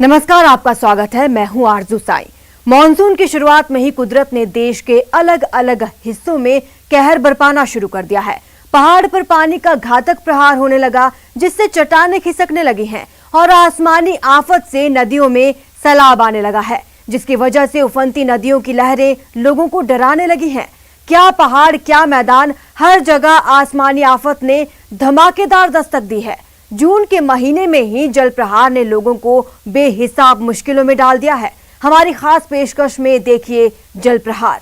नमस्कार, आपका स्वागत है। मैं हूं आरजू साई। मॉनसून की शुरुआत में ही कुदरत ने देश के अलग अलग हिस्सों में कहर बरपाना शुरू कर दिया है। पहाड़ पर पानी का घातक प्रहार होने लगा, जिससे चट्टानें खिसकने लगी हैं और आसमानी आफत से नदियों में सैलाब आने लगा है, जिसकी वजह से उफनती नदियों की लहरें लोगों को डराने लगी हैं। क्या पहाड़, क्या मैदान, हर जगह आसमानी आफत ने धमाकेदार दस्तक दी है। जून के महीने में ही जल प्रहार ने लोगों को बेहिसाब मुश्किलों में डाल दिया है। हमारी खास पेशकश में देखिए जल प्रहार।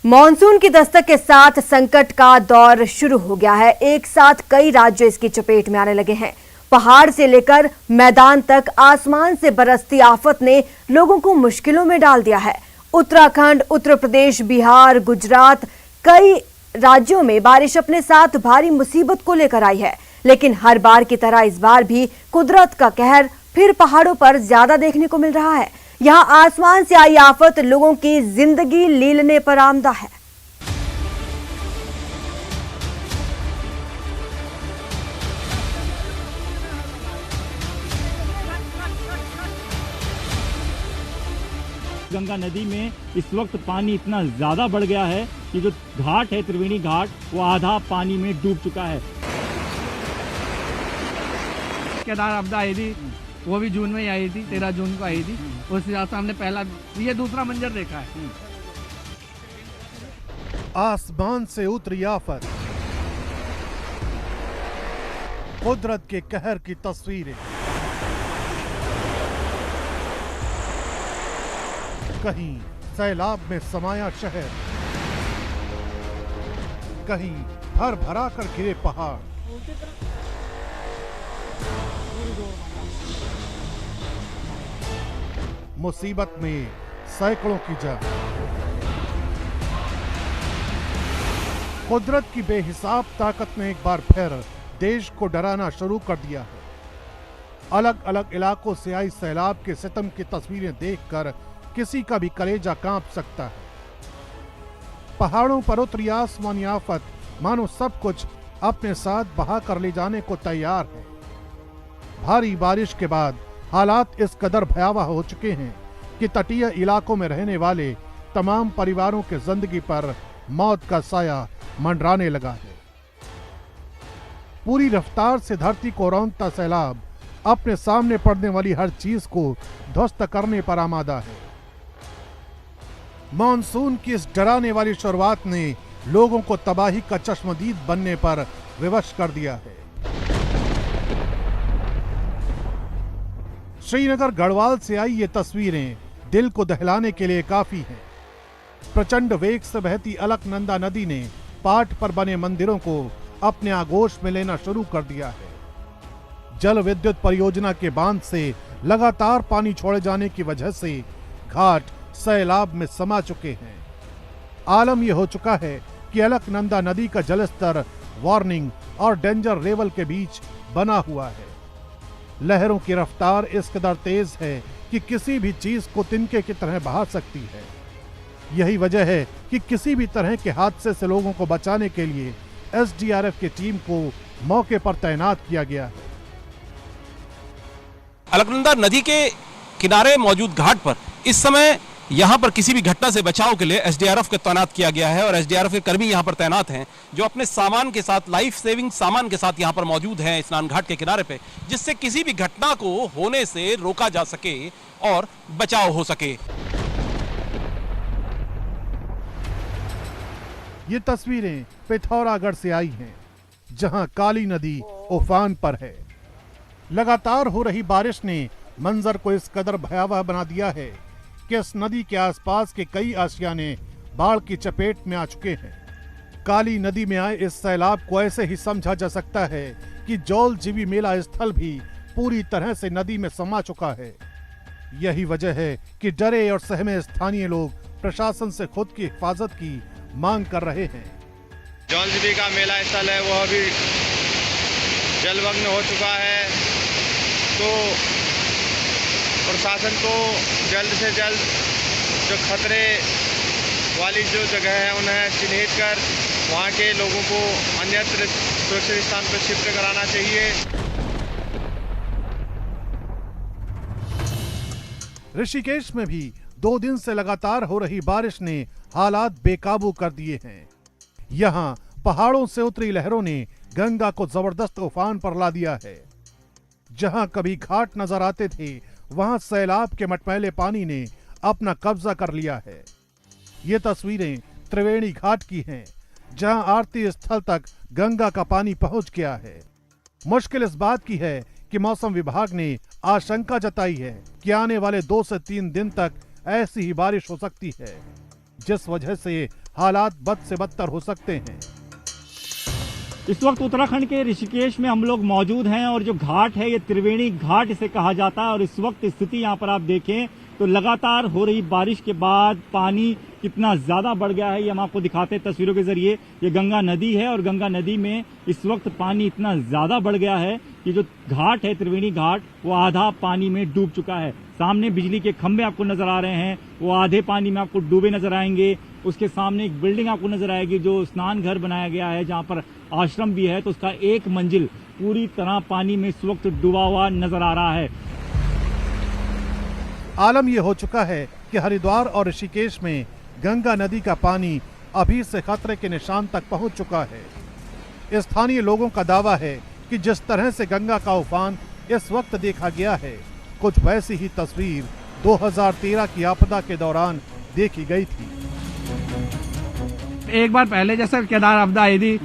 मॉनसून की दस्तक के साथ संकट का दौर शुरू हो गया है। एक साथ कई राज्य इसकी चपेट में आने लगे हैं। पहाड़ से लेकर मैदान तक आसमान से बरसती आफत ने लोगों को मुश्किलों में डाल दिया है। उत्तराखंड, उत्तर प्रदेश, बिहार, गुजरात, कई राज्यों में बारिश अपने साथ भारी मुसीबत को लेकर आई है। लेकिन हर बार की तरह इस बार भी कुदरत का कहर फिर पहाड़ों पर ज्यादा देखने को मिल रहा है। यहाँ आसमान से आई आफत लोगों की जिंदगी लीलने पर आमदा है। गंगा नदी में इस वक्त पानी इतना ज्यादा बढ़ गया है कि जो घाट है, त्रिवेणी घाट, वो आधा पानी में डूब चुका है। केदार आपदा आई थी, वो भी जून में ही आई थी, 13 जून को आई थी। उस हिसाब से हमने पहला, ये दूसरा मंजर देखा है। आसमान से उतरी आफत, कुदरत के कहर की तस्वीरें। कहीं सैलाब में समाया शहर, कहीं भर भरा कर गिरे पहाड़। मुसीबत में सैकड़ों की जान। कुदरत की बेहिसाब ताकत ने एक बार फिर देश को डराना शुरू कर दिया है। अलग अलग इलाकों से आई सैलाब के सितम की तस्वीरें देखकर किसी का भी कलेजा कांप सकता है। पहाड़ों पर उतरी आसमानी आफत मानो सब कुछ अपने साथ बहा कर ले जाने को तैयार है। भारी बारिश के बाद हालात इस कदर भयावह हो चुके हैं कि तटीय इलाकों में रहने वाले तमाम परिवारों के जिंदगी पर मौत का साया मंडराने लगा है। पूरी रफ्तार से धरती को रौंदता सैलाब अपने सामने पड़ने वाली हर चीज को ध्वस्त करने पर आमादा है। मॉनसून की इस डराने वाली शुरुआत ने लोगों को तबाही का चश्मदीद बनने पर विवश कर दिया है। श्रीनगर गढ़वाल से आई ये तस्वीरें दिल को दहलाने के लिए काफी हैं। प्रचंड वेग से बहती अलकनंदा नदी ने पाट पर बने मंदिरों को अपने आगोश में लेना शुरू कर दिया है। जल विद्युत परियोजना के बांध से लगातार पानी छोड़े जाने की वजह से घाट सैलाब में समा चुके हैं। आलम यह हो चुका है कि अलकनंदा नदी का जलस्तर वार्निंग और डेंजर लेवल के बीच बना हुआ है। लहरों की रफ्तार इस कदर तेज है कि किसी भी चीज को तिनके की तरह बहा सकती है। यही वजह है कि किसी भी तरह के हादसे से लोगों को बचाने के लिए एसडीआरएफ की टीम को मौके पर तैनात किया गया है। अलकनंदा नदी के किनारे मौजूद घाट पर इस समय यहां पर किसी भी घटना से बचाव के लिए एसडीआरएफ को तैनात किया गया है और एसडीआरएफ के कर्मी यहां पर तैनात हैं, जो अपने सामान के साथ, लाइफ सेविंग सामान के साथ यहां पर मौजूद हैं स्नान घाट के किनारे पे, जिससे किसी भी घटना को होने से रोका जा सके और बचाव हो सके। ये तस्वीरें पिथौरागढ़ से आई हैं, जहां काली नदी उफान पर है। लगातार हो रही बारिश ने मंजर को इस कदर भयावह बना दिया है कि इस नदी के आसपास के कई आशियाने बाढ़ की चपेट में आ चुके हैं। काली नदी में आए इस सैलाब को ऐसे ही समझा जा सकता है कि जौल जीवी मेला स्थल भी पूरी तरह से नदी में समा चुका है। यही वजह है कि डरे और सहमे स्थानीय लोग प्रशासन से खुद की हिफाजत की मांग कर रहे हैं। जौल जीवी का मेला स्थल है, वो अभी जलमग्न हो चुका है। तो प्रशासन को जल्द से जल्द जो खतरे वाली जो जगह है उन्हें चिन्हित कर वहाँ के लोगों को अन्यत्र सुरक्षित स्थान पर शिफ्ट कराना चाहिए। ऋषिकेश में भी 2 दिन से लगातार हो रही बारिश ने हालात बेकाबू कर दिए हैं। यहाँ पहाड़ों से उतरी लहरों ने गंगा को जबरदस्त उफान पर ला दिया है। जहां कभी घाट नजर आते थे, वहां सैलाब के मटमैले पानी ने अपना कब्जा कर लिया है। ये तस्वीरें त्रिवेणी घाट की हैं, जहां आरती स्थल तक गंगा का पानी पहुंच गया है। मुश्किल इस बात की है कि मौसम विभाग ने आशंका जताई है कि आने वाले 2 से 3 दिन तक ऐसी ही बारिश हो सकती है, जिस वजह से हालात बद से बदतर हो सकते हैं। इस वक्त उत्तराखंड के ऋषिकेश में हम लोग मौजूद हैं और जो घाट है ये त्रिवेणी घाट इसे कहा जाता है। और इस वक्त स्थिति यहाँ पर आप देखें तो लगातार हो रही बारिश के बाद पानी कितना ज्यादा बढ़ गया है, ये हम आपको दिखाते हैं तस्वीरों के जरिए। ये गंगा नदी है और गंगा नदी में इस वक्त पानी इतना ज्यादा बढ़ गया है कि जो घाट है त्रिवेणी घाट वो आधा पानी में डूब चुका है। सामने बिजली के खंभे आपको नजर आ रहे हैं, वो आधे पानी में आपको डूबे नजर आएंगे। उसके सामने एक बिल्डिंग आपको नजर आएगी जो स्नान घर बनाया गया है, जहां पर आश्रम भी है, तो उसका एक मंजिल पूरी तरह पानी में इस वक्त डूबा हुआ नजर आ रहा है। आलम यह हो चुका है कि हरिद्वार और ऋषिकेश में गंगा नदी का पानी अभी से खतरे के निशान तक पहुंच चुका है। स्थानीय लोगों का दावा है कि जिस तरह से गंगा का उफान इस वक्त देखा गया है, कुछ वैसी ही तस्वीर 2013 की आपदा के दौरान देखी गई थी। एक बार पहले जैसे केदार आपदा आई थी,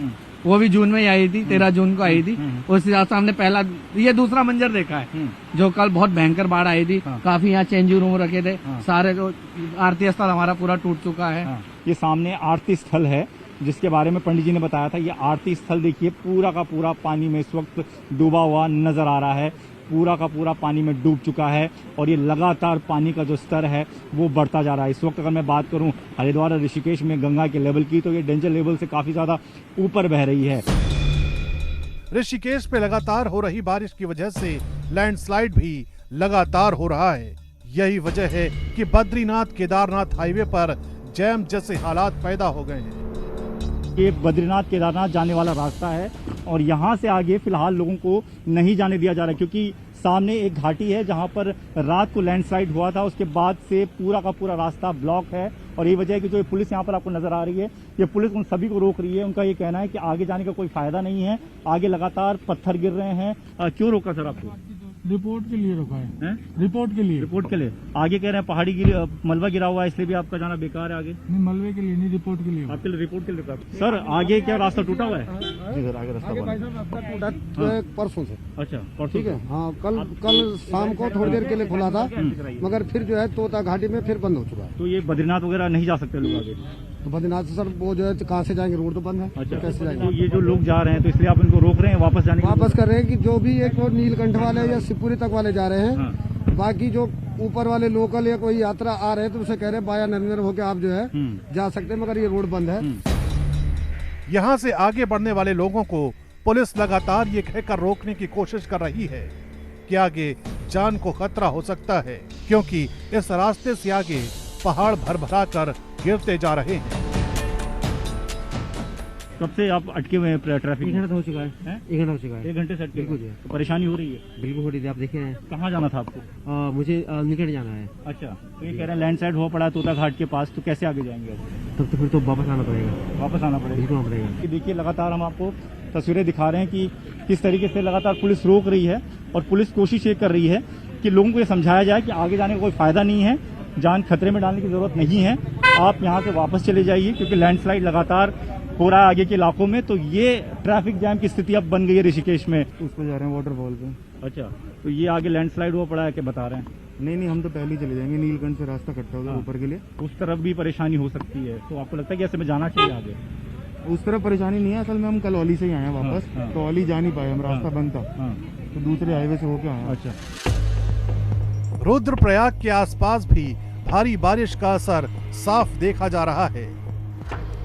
वो भी जून में ही आई थी, 13 जून को आई थी। उस हिसाब से हमने पहला ये दूसरा मंजर देखा है, जो कल बहुत भयंकर बाढ़ आई थी। काफी यहाँ चेंजिंग रूम रखे थे, सारे जो आरती स्थल हमारा पूरा टूट चुका है। ये सामने आरती स्थल है जिसके बारे में पंडित जी ने बताया था। ये आरती स्थल देखिए पूरा का पूरा पानी में इस वक्त डूबा हुआ नजर आ रहा है, पूरा का पूरा पानी में डूब चुका है और ये लगातार पानी का जो स्तर है वो बढ़ता जा रहा है। इस वक्त अगर मैं बात करूं हरिद्वार और ऋषिकेश में गंगा के लेवल की, तो ये डेंजर लेवल से काफी ज्यादा ऊपर बह रही है। ऋषिकेश पे लगातार हो रही बारिश की वजह से लैंडस्लाइड भी लगातार हो रहा है। यही वजह है कि बद्रीनाथ केदारनाथ हाईवे पर जैम जैसे हालात पैदा हो गए हैं। ये बद्रीनाथ केदारनाथ जाने वाला रास्ता है और यहाँ से आगे फिलहाल लोगों को नहीं जाने दिया जा रहा है, क्योंकि सामने एक घाटी है जहाँ पर रात को लैंडस्लाइड हुआ था। उसके बाद से पूरा का पूरा रास्ता ब्लॉक है और ये वजह है कि जो पुलिस यहाँ पर आपको नजर आ रही है, ये पुलिस उन सभी को रोक रही है। उनका ये कहना है कि आगे जाने का कोई फायदा नहीं है, आगे लगातार पत्थर गिर रहे हैं। क्यों रोका सर आपको? रिपोर्ट के लिए रुका है। रिपोर्ट के लिए। रिपोर्ट के लिए आगे कह रहे हैं पहाड़ी मलबा गिरा हुआ है, इसलिए भी आपका जाना बेकार है। आगे नहीं, मलबे के लिए नहीं, रिपोर्ट के लिए। आपके लिए रिपोर्ट के लिए रुका। सर आगे क्या रास्ता टूटा हुआ है? आगे रास्ता टूटा परसों से। अच्छा परसों, ठीक है। हाँ, कल शाम को थोड़ी देर के लिए खुला था, मगर फिर जो है तोता घाटी में फिर बंद हो चुका है। तो ये बद्रीनाथ वगैरह नहीं जा सकते लोग आगे? तो बद्रीनाथ से सर वो जो है कहाँ से जाएंगे, रोड तो बंद है। अच्छा, कैसे जाएंगे? तो ये जो लोग जा रहे हैं तो इसलिए आप इनको रोक रहे हैं वापस जाने? वापस कर रहे हैं कि जो भी एक वो नीलकंठ वाले या शिवपुरी तक वाले जा रहे हैं, बाकी जो ऊपर वाले लोकल या कोई यात्रा आ रहे हैं तो उसे कह रहे हैं बाया नरेंद्र होके आप जो है जा सकते हैं, मगर ये रोड बंद है। यहाँ से आगे बढ़ने वाले लोगों को पुलिस लगातार ये कहकर रोकने की कोशिश कर रही है कि आगे जान को खतरा हो सकता है, क्योंकि इस रास्ते से आगे पहाड़ भरभरा कर गिरते जा रहे हैं। कब से आप अटके हुए हैं ट्रैफिक? 1 घंटा हो चुका है। 1 घंटा हो चुका है। 1 घंटे से अटके हुए हैं। तो परेशानी हो रही है? बिल्कुल हो रही थी, आप देखे हैं। कहाँ जाना था आपको? मुझे निकट जाना है। अच्छा, तो ये कह रहे हैं लैंडस्लाइड हुआ पड़ा तोता घाट के पास, तो कैसे आगे जाएंगे? तब तो फिर तो वापस आना पड़ेगा। वापस आना पड़ेगा? बिल्कुल आना पड़ेगा। देखिए लगातार हम आपको तस्वीरें दिखा रहे हैं कि किस तरीके से लगातार पुलिस रोक रही है और पुलिस कोशिश ये कर रही है कि लोगों को ये समझाया जाए कि आगे जाने का कोई फायदा नहीं है, जान खतरे में डालने की जरूरत नहीं है, आप यहाँ से वापस चले जाइए, क्योंकि लैंडस्लाइड लगातार हो रहा है आगे के इलाकों में। तो ये ट्रैफिक जाम की स्थिति अब बन गई है ऋषिकेश में। उस पर जा रहे हैं वाटरफॉल पे। अच्छा, तो ये आगे लैंडस्लाइड हुआ पड़ा है क्या बता रहे हैं? नहीं, हम तो पहले ही चले जाएंगे, नीलकंठ से रास्ता कटता होगा ऊपर के लिए। उस तरफ भी परेशानी हो सकती है, तो आपको लगता है कि ऐसे में जाना चाहिए आगे? उस तरफ परेशानी नहीं है, असल में हम कल औली से ही आए हैं वापस। तो औली जा नहीं पाए हम, रास्ता बंद था, तो दूसरे हाईवे से होके आए। अच्छा। रुद्रप्रयाग के आसपास भी भारी बारिश का असर साफ देखा जा रहा है।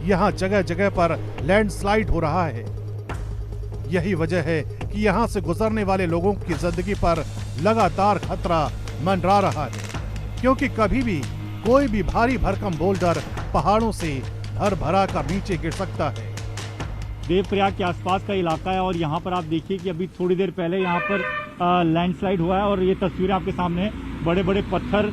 यहाँ जगह जगह पर लैंडस्लाइड हो रहा है। यही वजह है कि यहाँ से गुजरने वाले लोगों की जिंदगी पर लगातार खतरा मंडरा रहा है, क्योंकि कभी भी कोई भी भारी भरकम बोल्डर पहाड़ों से भर भरा कर नीचे गिर सकता है। देवप्रयाग के आसपास का इलाका है और यहाँ पर आप देखिए कि अभी थोड़ी देर पहले यहाँ पर लैंडस्लाइड हुआ है और ये तस्वीरें आपके सामने हैं। बड़े बड़े पत्थर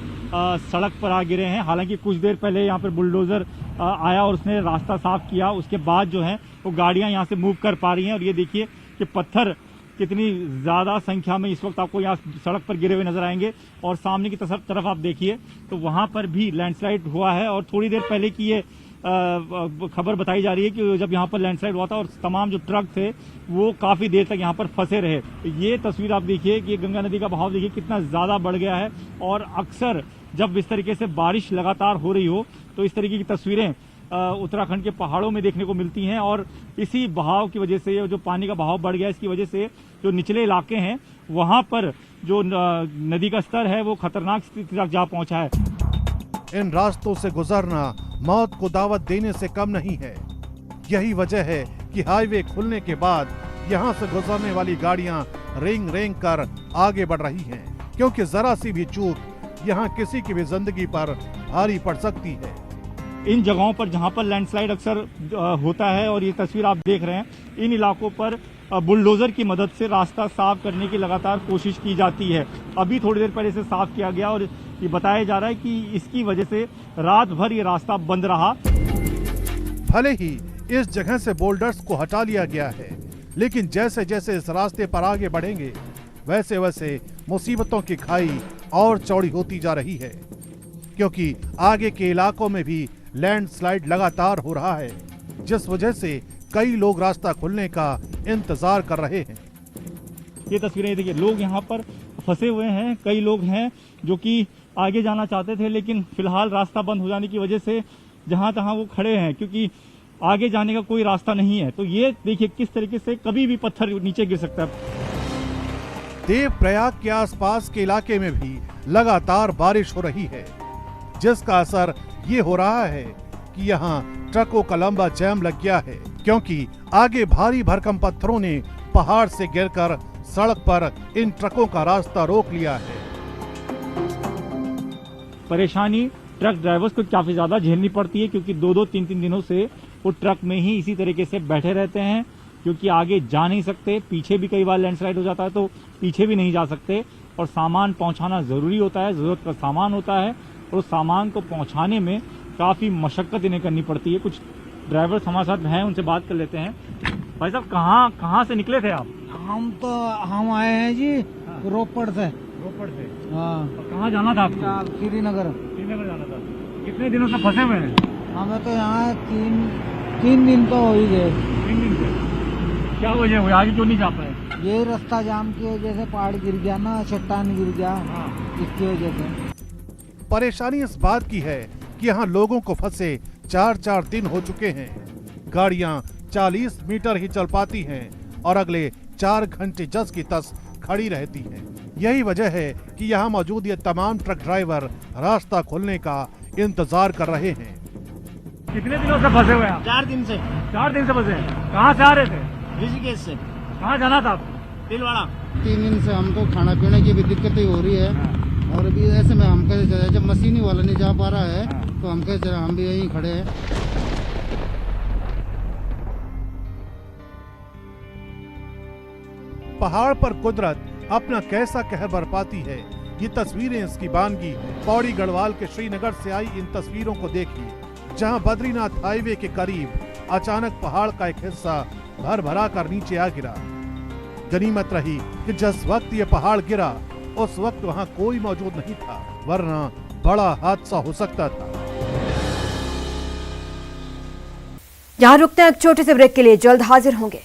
सड़क पर आ गिरे हैं। हालांकि कुछ देर पहले यहाँ पर बुलडोजर आया और उसने रास्ता साफ किया, उसके बाद जो है वो गाड़ियाँ यहाँ से मूव कर पा रही हैं। और ये देखिए कि पत्थर कितनी ज़्यादा संख्या में इस वक्त आपको यहाँ सड़क पर गिरे हुए नजर आएंगे। और सामने की तरफ आप देखिए तो वहाँ पर भी लैंडस्लाइड हुआ है। और थोड़ी देर पहले की ये खबर बताई जा रही है कि जब यहाँ पर लैंडस्लाइड हुआ था और तमाम जो ट्रक थे वो काफी देर तक यहाँ पर फंसे रहे। ये तस्वीर आप देखिए कि गंगा नदी का बहाव देखिए कितना ज्यादा बढ़ गया है। और अक्सर जब इस तरीके से बारिश लगातार हो रही हो तो इस तरीके की तस्वीरें उत्तराखंड के पहाड़ों में देखने को मिलती हैं। और इसी बहाव की वजह से जो पानी का बहाव बढ़ गया, इसकी वजह से जो निचले इलाके हैं वहां पर जो नदी का स्तर है वो खतरनाक स्थिति तक जा पहुंचा है। इन रास्तों से गुजरना मौत को दावत देने से कम नहीं है। यही वजह है कि हाईवे खुलने के बाद यहाँ से गुजरने वाली गाड़ियाँ रेंग रेंग कर आगे बढ़ रही हैं, क्योंकि जरा सी भी चूक यहाँ किसी की भी जिंदगी पर भारी पड़ सकती है। इन जगहों पर जहां पर लैंडस्लाइड अक्सर होता है और ये तस्वीर आप देख रहे हैं, इन इलाकों पर बुलडोजर की मदद से रास्ता साफ करने की लगातार कोशिश की जाती है। अभी थोड़ी देर पहले इसे साफ किया गया और ये बताया जा रहा है कि इसकी वजह से रात भर ये रास्ता बंद रहा। भले ही इस जगह से बोल्डर्स को हटा लिया गया है, लेकिन जैसे जैसे इस रास्ते पर आगे बढ़ेंगे वैसे वैसे मुसीबतों की खाई और चौड़ी होती जा रही है, क्योंकि आगे के इलाकों में भी लैंडस्लाइड लगातार हो रहा है, जिस वजह से कई लोग रास्ता खुलने का इंतजार कर रहे हैं। ये तस्वीरें देखिए, लोग यहाँ पर फंसे हुए हैं। कई लोग हैं जो कि आगे जाना चाहते थे, लेकिन फिलहाल रास्ता बंद हो जाने की वजह से जहां तहां वो खड़े हैं, क्योंकि आगे जाने का कोई रास्ता नहीं है। तो ये देखिए किस तरीके से कभी भी पत्थर नीचे गिर सकता है। देवप्रयाग के आसपास के इलाके में भी लगातार बारिश हो रही है, जिसका असर ये हो रहा है कि यहाँ ट्रकों का लंबा जैम लग गया है, क्योंकि आगे भारी भरकम पत्थरों ने पहाड़ से गिरकर सड़क पर इन ट्रकों का रास्ता रोक लिया है। परेशानी ट्रक ड्राइवर्स को काफी ज्यादा झेलनी पड़ती है, क्योंकि 2-2, 3-3 दिनों से वो ट्रक में ही इसी तरीके से बैठे रहते हैं, क्योंकि आगे जा नहीं सकते। पीछे भी कई बार लैंडस्लाइड हो जाता है तो पीछे भी नहीं जा सकते, और सामान पहुंचाना जरूरी होता है, जरूरत का सामान होता है, और उस सामान को पहुंचाने में काफी मशक्कत इन्हें करनी पड़ती है। कुछ ड्राइवर्स हमारे साथ हैं, उनसे बात कर लेते हैं। भाई साहब, कहाँ से निकले थे आप? हम आए हैं जी रोपड़ से। रोपड़ से? हाँ। कहाँ जाना था आपको? श्रीनगर। श्रीनगर जाना था। कितने दिनों से फंसे हुए हैं? हमें तो यहाँ तीन दिन तो हो ही गए। 3 दिन से? क्या वजह हुई, आगे क्यों नहीं जा पाए? ये रास्ता जाम की वजह से पहाड़ गिर गया ना, चट्टान गिर गया। हाँ। इसकी वजह से परेशानी इस बात की है कि यहाँ लोगों को फंसे 4-4 दिन हो चुके हैं। गाड़ियाँ 40 मीटर ही चल पाती हैं और अगले 4 घंटे जस की तस खड़ी रहती हैं। यही वजह है कि यहाँ मौजूद ये तमाम ट्रक ड्राइवर रास्ता खुलने का इंतजार कर रहे हैं। कितने दिनों से फंसे हुए हैं? 4 दिन से। 4 दिन से फंसे हैं। कहाँ से आ रहे थे? ऋषिकेश से। कहाँ जाना था आपको? तिलवाड़ा। 3 दिन से हमको खाना पीने की भी दिक्कतें हो रही है, और अभी ऐसे में हम कैसे चले, जब मशीनी वाला नहीं जा पा रहा है तो हम कैसे, हम भी यहीं खड़े हैं। पहाड़ पर कुदरत अपना कैसा कहर बरपाती है, ये तस्वीरें इसकी बानगी। पौड़ी गढ़वाल के श्रीनगर से आई इन तस्वीरों को देखिए, जहां बद्रीनाथ हाईवे के करीब अचानक पहाड़ का एक हिस्सा भर भरा कर नीचे आ गिरा। गनीमत रही कि जिस वक्त ये पहाड़ गिरा उस वक्त वहां कोई मौजूद नहीं था, वरना बड़ा हादसा हो सकता था। यहाँ रुकते हैं एक छोटे से ब्रेक के लिए, जल्द हाजिर होंगे।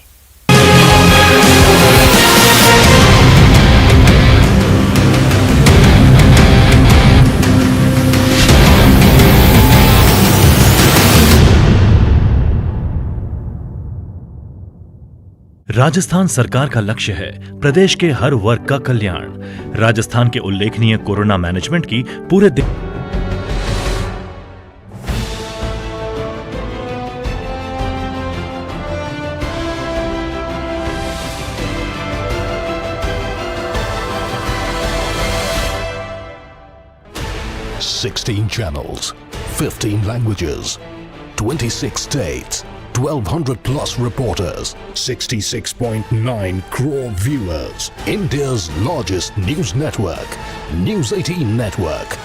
राजस्थान सरकार का लक्ष्य है प्रदेश के हर वर्ग का कल्याण। राजस्थान के उल्लेखनीय कोरोना मैनेजमेंट की पूरे 16 channels, 15 languages, 26 states, 1200 plus reporters, 66.9 crore viewers. India's largest news network, News 18 Network.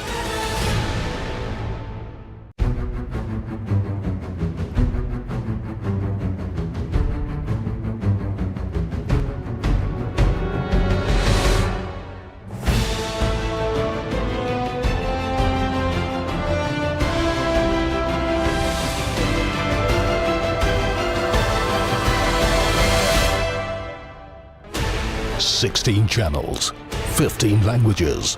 Sixteen channels, 15 languages,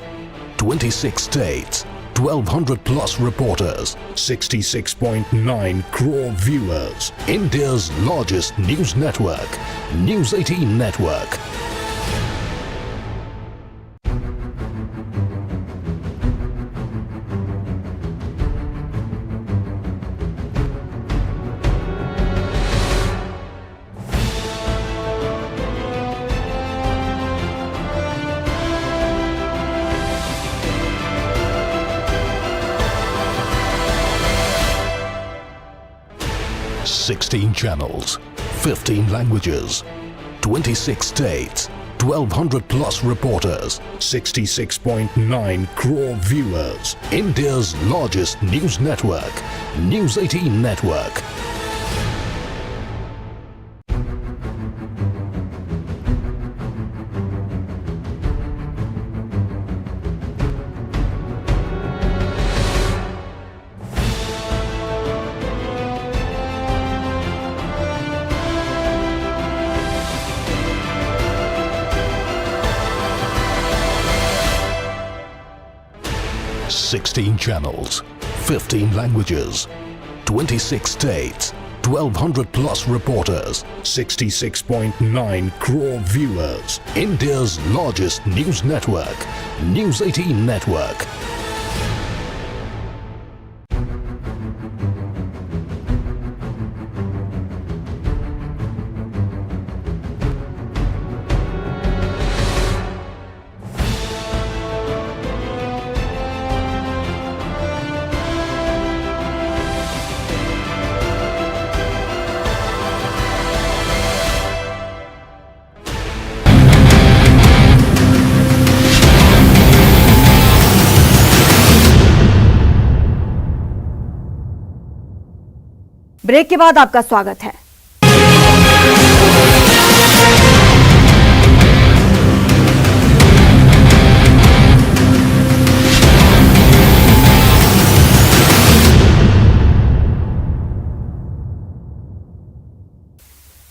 26 states, 1200 plus reporters, 66.9 crore viewers. India's largest news network, News 18 Network. Sixteen channels, 15 languages, 26 states, 1200 plus reporters, 66.9 crore viewers. India's largest news network, News 18 Network. Sixteen channels, 15 languages, 26 states, 1200 plus reporters, 66.9 crore viewers. India's largest news network, News 18 Network. Break के बाद आपका स्वागत है।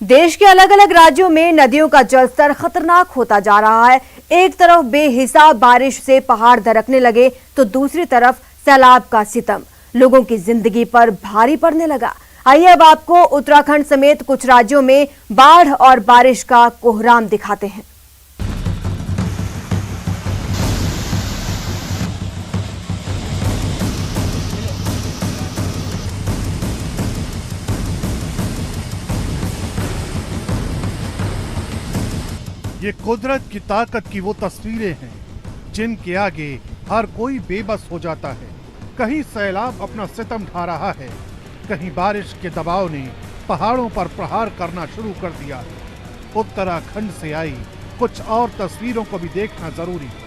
देश के अलग अलग राज्यों में नदियों का जलस्तर खतरनाक होता जा रहा है। एक तरफ बेहिसाब बारिश से पहाड़ दरकने लगे तो दूसरी तरफ सैलाब का सितम लोगों की जिंदगी पर भारी पड़ने लगा। आइए अब आपको उत्तराखंड समेत कुछ राज्यों में बाढ़ और बारिश का कोहराम दिखाते हैं। ये कुदरत की ताकत की वो तस्वीरें हैं जिनके आगे हर कोई बेबस हो जाता है। कहीं सैलाब अपना सितम ढा रहा है, कहीं बारिश के दबाव ने पहाड़ों पर प्रहार करना शुरू कर दिया है। उत्तराखंड से आई कुछ और तस्वीरों को भी देखना जरूरी है।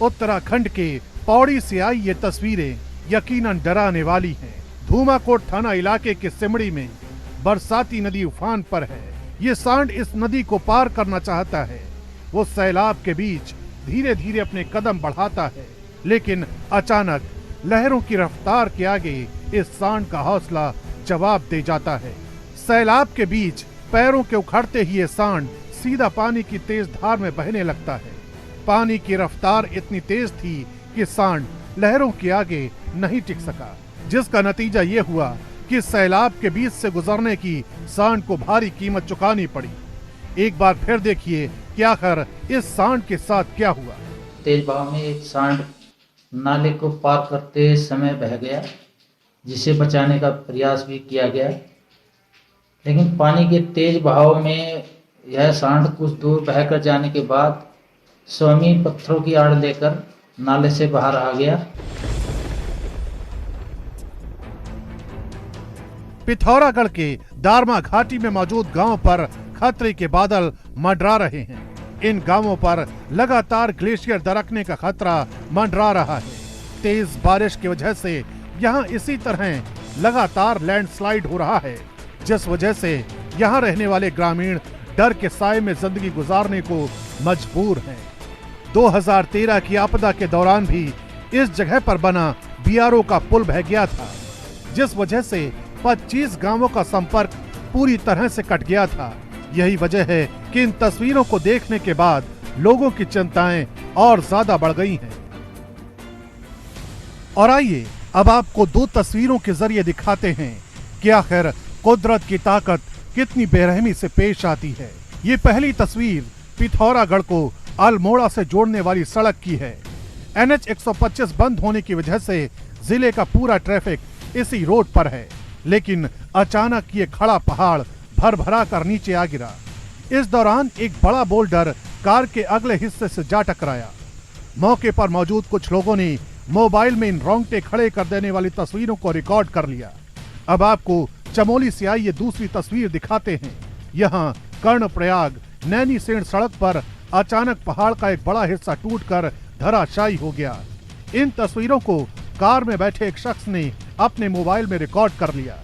उत्तराखंड के पौड़ी से आई ये तस्वीरें यकीनन डराने वाली हैं। धूमाकोट थाना इलाके के सिमड़ी में बरसाती नदी उफान पर है। ये सांड इस नदी को पार करना चाहता है। वो सैलाब के बीच धीरे धीरे अपने कदम बढ़ाता है, लेकिन अचानक लहरों की रफ्तार के आगे इस सांड का हौसला जवाब दे जाता है। सैलाब के बीच पैरों के उखड़ते ही ये सांड सीधा पानी की तेज धार में बहने लगता है। पानी की रफ्तार इतनी तेज थी कि सांड लहरों के आगे नहीं टिक सका, जिसका नतीजा ये हुआ कि सैलाब के बीच से गुजरने की सांड को भारी कीमत चुकानी पड़ी। एक बार फिर देखिए कि आखिर इस सांड के साथ क्या हुआ। तेज बहाव में एक सांड नाले को पार करते समय बह गया, जिसे बचाने का प्रयास भी किया गया, लेकिन पानी के तेज बहाव में यह सांड कुछ दूर बहकर जाने के बाद स्वामी पत्थरों की आड़ लेकर नाले से बाहर आ गया। पिथौरागढ़ के दारमा घाटी में मौजूद गांव पर खतरे के बादल मंडरा रहे हैं। इन गांवों पर लगातार ग्लेशियर दरकने का खतरा मंडरा रहा है। तेज बारिश की वजह से यहां इसी तरह लगातार लैंडस्लाइड हो रहा है, जिस वजह से यहां रहने वाले ग्रामीण डर के साए में जिंदगी गुजारने को मजबूर हैं। 2013 की आपदा के दौरान भी इस जगह पर बना बीआरओ का पुल बह गया था, जिस वजह से 25 गांवों का संपर्क पूरी तरह से कट गया था। यही वजह है कि इन तस्वीरों को देखने के बाद लोगों की चिंताएं और ज्यादा बढ़ गई हैं। और आइए अब आपको 2 तस्वीरों के जरिए दिखाते हैं कि आखिर कुदरत की ताकत कितनी बेरहमी से पेश आती है। ये पहली तस्वीर पिथौरागढ़ को अल्मोड़ा से जोड़ने वाली सड़क की है। NH 125 बंद होने की वजह से जिले का पूरा ट्रैफिक इसी रोड पर है, लेकिन अचानक ये खड़ा पहाड़ भर-भरा कर नीचे आ गिरा। इस दौरान एक बड़ा बोल्डर कार के अगले हिस्से से जा टकराया। मौके पर मौजूद कुछ लोगों ने मोबाइल में इन रोंगटे खड़े कर देने वाली तस्वीरों को रिकॉर्ड कर लिया। अब आपको चमोली से आई ये दूसरी तस्वीर दिखाते हैं। यहाँ कर्णप्रयाग नैनीसेण सड़क पर अचानक पहाड़ का एक बड़ा हिस्सा टूटकर धराशायी हो गया। इन तस्वीरों को कार में बैठे एक शख्स ने अपने मोबाइल में रिकॉर्ड कर लिया।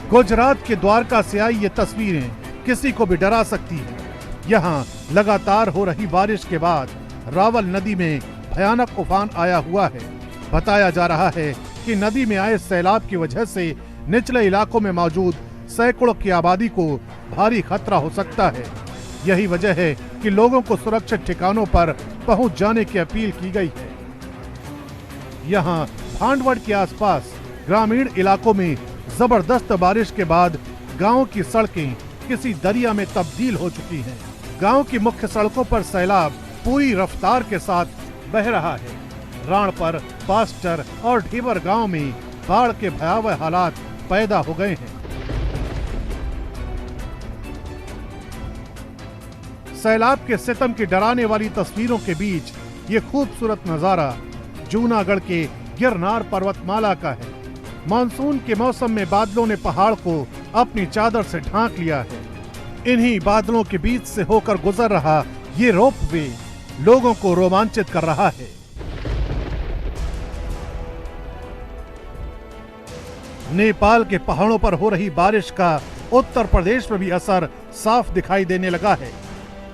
गुजरात के द्वारका से आई ये तस्वीरें किसी को भी डरा सकती हैं। यहाँ लगातार हो रही बारिश के बाद रावल नदी में भयानक उफान आया हुआ है। बताया जा रहा है कि नदी में आए सैलाब की वजह से निचले इलाकों में मौजूद सैकड़ों की आबादी को भारी खतरा हो सकता है। यही वजह है कि लोगों को सुरक्षित ठिकानों पर पहुंच जाने की अपील की गई है। यहाँ भांडवड़ के आसपास ग्रामीण इलाकों में जबरदस्त बारिश के बाद गांव की सड़कें किसी दरिया में तब्दील हो चुकी हैं। गांव की मुख्य सड़कों पर सैलाब पूरी रफ्तार के साथ बह रहा है। राणपर, पास्टर और ढीवर गांव में बाढ़ के भयावह हालात पैदा हो गए हैं। सैलाब के सितम की डराने वाली तस्वीरों के बीच ये खूबसूरत नजारा जूनागढ़ के गिरनार पर्वतमाला का है। मानसून के मौसम में बादलों ने पहाड़ को अपनी चादर से ढांक लिया है। इन्हीं बादलों के बीच से होकर गुजर रहा ये रोपवे लोगों को रोमांचित कर रहा है। नेपाल के पहाड़ों पर हो रही बारिश का उत्तर प्रदेश में भी असर साफ दिखाई देने लगा है।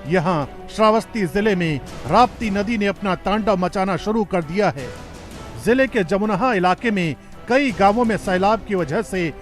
यहाँ श्रावस्ती जिले में राप्ती नदी ने अपना तांडव मचाना शुरू कर दिया है। जिले के जमुनहा इलाके में कई गांवों में सैलाब की वजह से